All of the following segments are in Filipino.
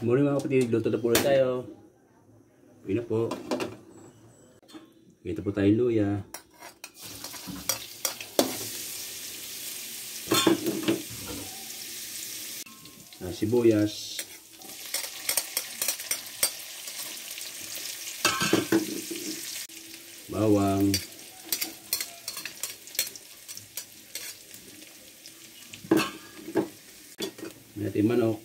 Morning mga kapatid, luto na po ulit tayo. Uwi na po. Ito po tayong luya. Sibuyas. Bawang. Natin manok.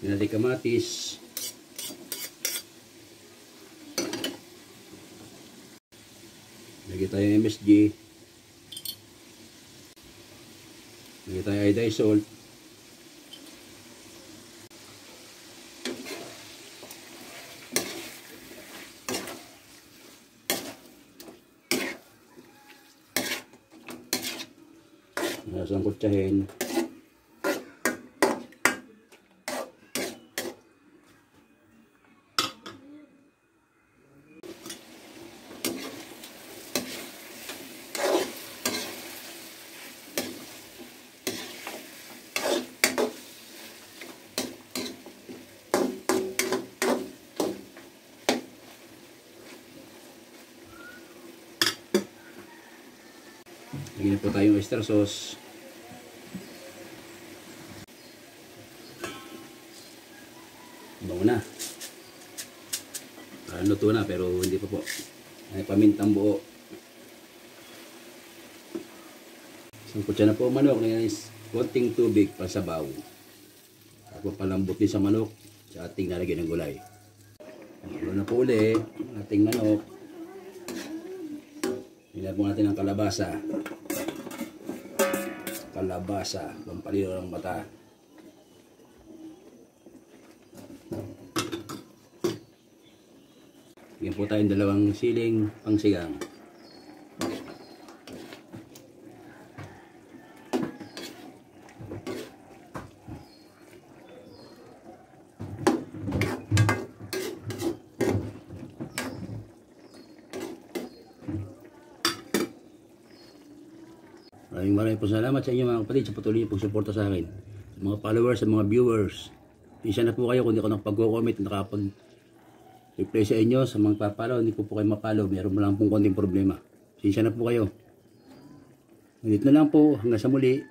Natin kamatis. Lagyan tayo ng MSG. Lagyan tayo iodized salt. Nasang kutsahin. Lagyan po tayong oyster sauce. Bango na. Luto na pero hindi pa po. May pamintang buo. Isang kutsa na po manok. Lagyan is konting tubig pasabaw. Tapos palambot din sa manok sa ating nalagyan ng gulay. Luto na po uli ating manok. Nilagyan po natin ang kalabasa. Kalabasa, pampaliw ng mata. Yan po tayong dalawang siling pangsigang. Maraming po salamat sa inyo mga kapatid sa patuloy pong suporta sa akin. Sa mga followers, sa mga viewers. Isa na po kayo kung hindi ako nakapag-comment, nakapag-reply sa inyo. Sa mga papalaw, hindi po kayo mapalaw. Meron mo lang pong konting problema. Isa na po kayo. Ulit na lang po. Hanggang sa muli.